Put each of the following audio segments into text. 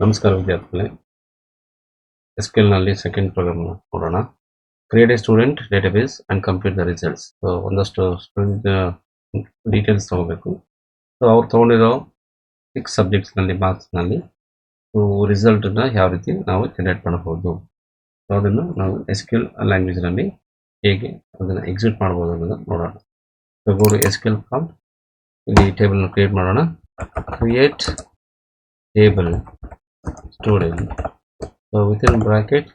ನಮಸ್ಕಾರ ವಿದ್ಯಾರ್ಥಿಗಳೇ, ಎಸ್ಕ್ಯೂಎಲ್ನಲ್ಲಿ ಸೆಕೆಂಡ್ ಪ್ರೋಗ್ರಾಮ್ ನೋಡೋಣ. Create a student database and compute the results. So ಒಂದಷ್ಟು ಸ್ಟೂಡೆಂಟ್ ಡೀಟೇಲ್ಸ್ ತೊಗೋಬೇಕು. ಸೊ ಅವ್ರು ತೊಗೊಂಡಿರೋ 6 ಸಬ್ಜೆಕ್ಟ್ಸ್ನಲ್ಲಿ ಮಾರ್ಕ್ಸ್ನಲ್ಲಿ ರಿಸಲ್ಟನ್ನು ಯಾವ ರೀತಿ ನಾವು ಜನರೇಟ್ ಮಾಡಬಹುದು, ಸೊ ಅದನ್ನು ನಾವು ಎಸ್ಕ್ಯೂಎಲ್ ಲ್ಯಾಂಗ್ವೇಜ್ನಲ್ಲಿ ಹೇಗೆ ಅದನ್ನು ಎಕ್ಸಿಕ್ಯೂಟ್ ಮಾಡ್ಬೋದು ಅನ್ನೋದನ್ನು ನೋಡೋಣ. So go to SQL prompt. ಇಲ್ಲಿ ಟೇಬಲ್ನ ಕ್ರಿಯೇಟ್ ಮಾಡೋಣ. Create table student. So within bracket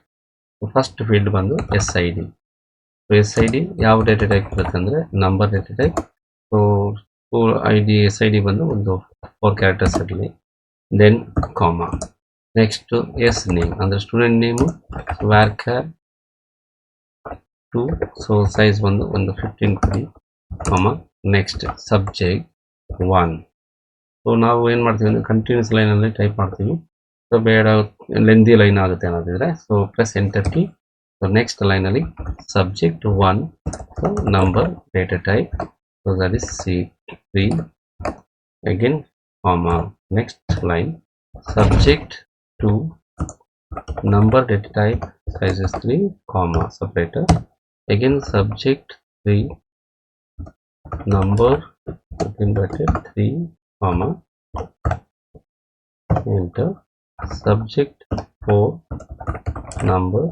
first field ಬಂದು SID. ಸೊ SID ಯಾವ ಡೇಟಾ ಟೈಪ್ ಇರುತ್ತೆ ಅಂದರೆ number data type. So SID ಬಂದು ಒಂದು 4 ಕ್ಯಾರೆಕ್ಟರ್ಸ್ ಇರಲಿ. Then comma. ನೆಕ್ಸ್ಟ್ ನೇಮ್ ಅಂದರೆ student name varchar 2. So size ಬಂದು ಒಂದು 15 ಕೊಡಿ, ಕಾಮಾ. Next subject 1. ಸೊ ನಾವು ಏನು ಮಾಡ್ತೀವಿ ಅಂದರೆ ಕಂಟಿನ್ಯೂಸ್ ಲೈನಲ್ಲಿ ಟೈಪ್ ಮಾಡ್ತೀವಿ. ಸೊ ಬೇಡ ಲೆಂದಿ ಲೈನ್ ಆಗುತ್ತೆ ಅನ್ನೋದಿದ್ರೆ so press enter key. So next ಲೈನಲ್ಲಿ subject 1. So number data type, so that is C3. Again comma. Next line subject 2. Number data type size is 3, comma separator. Again subject 3. number within bracket 3, comma. Enter. Subject 4. number,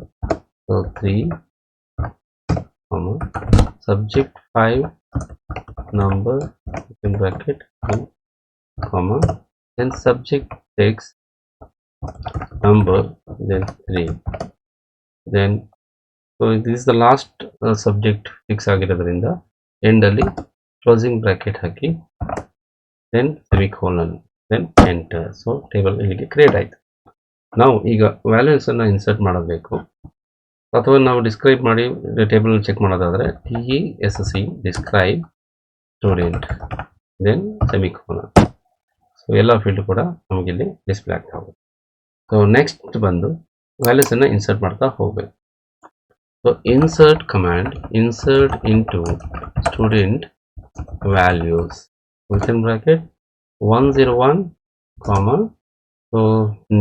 so 3, comma. Subject 5. number within bracket 2, comma. Then subject text number, then 3. Then so this is the last subject fix ಆಗಿರೋದ್ರಿಂದ end ಅಲ್ಲಿ closing bracket ಹಾಕಿ then semicolon, then enter. So table ಇಲ್ಲಿಗೆ create ಆಯಿತು. ನಾವು ಈಗ values ಅನ್ನು insert ಮಾಡಬೇಕು, ಅಥವಾ ನಾವು ಡಿಸ್ಕ್ರೈಬ್ ಮಾಡಿ ಟೇಬಲ್ ಚೆಕ್ ಮಾಡೋದಾದರೆ TESC describe student, then semicolon. So ಎಲ್ಲ ಫೀಲ್ಡ್ ಕೂಡ ನಮಗಿಲ್ಲಿ ಡಿಸ್ಪ್ಲೇ ಆಗ್ತಾ ಹೋಗುತ್ತೆ. ಸೊ ನೆಕ್ಸ್ಟ್ ಬಂದು ವ್ಯಾಲ್ಯೂಸ್ ಅನ್ನು ಇನ್ಸರ್ಟ್ ಮಾಡ್ತಾ ಹೋಗಬೇಕು. So insert command, insert into student values within bracket 101, comma. So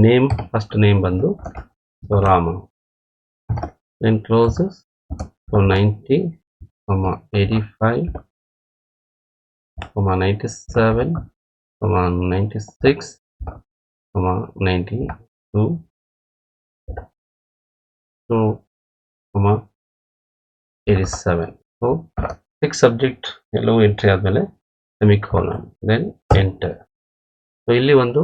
name first name ಬಂದು so Rama, then closes so 90, 85, 97, 96, 92, 87. So 6 subject ಎಲ್ಲವೂ ಎಂಟ್ರಿ ಆದಮೇಲೆ ಸೆಮಿಕೋಲನ್, ದೆನ್ ಎಂಟರ್. ಸೊ ಇಲ್ಲಿ ಒಂದು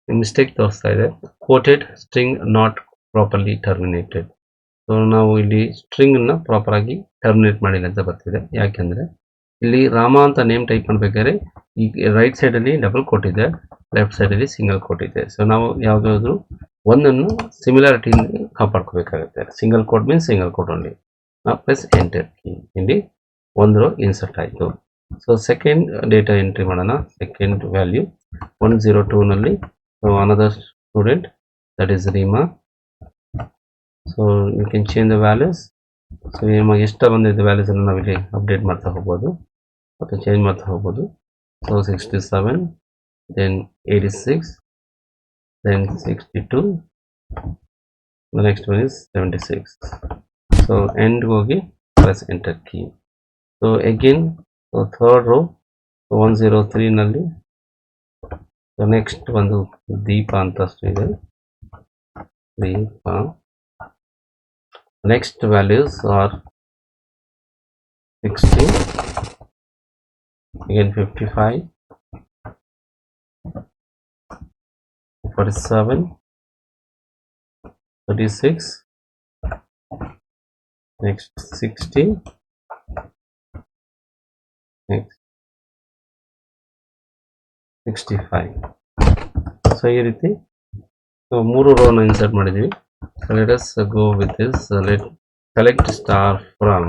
ಮಿಸ್ಟೇಕ್ ತೋರಿಸ್ತಾ ಇದೆ, coated string not properly terminated. So ನಾವು ಇಲ್ಲಿ ಸ್ಟ್ರಿಂಗನ್ನು ಪ್ರಾಪರಾಗಿ terminate ಮಾಡಿಲ್ಲ ಅಂತ ಬರ್ತಿದೆ. ಯಾಕೆಂದರೆ ಇಲ್ಲಿ ರಾಮ ಅಂತ ನೇಮ್ ಟೈಪ್ ಮಾಡಬೇಕಾದ್ರೆ ಈ ರೈಟ್ ಸೈಡಲ್ಲಿ ಡಬಲ್ ಕೋಟ್ ಇದೆ, ಲೆಫ್ಟ್ ಸೈಡಲ್ಲಿ ಸಿಂಗಲ್ ಕೋಟ್ ಇದೆ. ಸೊ ನಾವು ಯಾವುದಾದ್ರೂ ಒಂದನ್ನು ಸಿಮಿಲಾರಿಟಿಯಿಂದ ಕಾಪಾಡ್ಕೋಬೇಕಾಗುತ್ತೆ. Single quote means single quote only. Plus enter key. ಇಲ್ಲಿ ಒಂದು ರೋ ಇನ್ಸರ್ಟ್ ಆಯಿತು. ಸೊ ಸೆಕೆಂಡ್ ಡೇಟಾ ಎಂಟ್ರಿ ಮಾಡೋಣ. ಸೆಕೆಂಡ್ ವ್ಯಾಲ್ಯೂ 102ನಲ್ಲಿ so another student that is Reema. So you can change the values. So ನಿಮಗೆ ಎಷ್ಟು ಬಂದಿದ್ದ ವ್ಯಾಲ್ಯೂಸನ್ನು ನಾವಿಲ್ಲಿ ಅಪ್ಡೇಟ್ ಮಾಡ್ತಾ ಹೋಗ್ಬೋದು ಮತ್ತು ಚೇಂಜ್ ಮಾಡ್ತಾ ಹೋಗ್ಬೋದು. So 67, then 86, then 62, the next one is 76. so end ಹೋಗಿ press enter key. so again so third row so 103 ನಲ್ಲಿ so next ಒಂದು ದೀಪ ಅಂತ ಇದೆ, ದೀಪ. next values are 60, again 55, 47, 36, next 60, next 65. So ಈ ರೀತಿ ಸೊ 3 ರೋನ ಇನ್ಸರ್ಟ್ ಮಾಡಿದ್ದೀವಿ. let us go with this. let select star from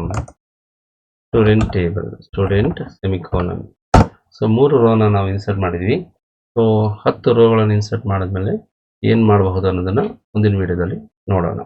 student table, student semicolon. So 3 ರೋನ ನಾವು insert ಮಾಡಿದ್ವಿ. So 10 ರೋಗಳನ್ನು insert ಮಾಡಿದ್ಮೇಲೆ ಏನು ಮಾಡಬಹುದು ಅನ್ನೋದನ್ನು ಮುಂದಿನ ವಿಡಿಯೋದಲ್ಲಿ ನೋಡೋಣ.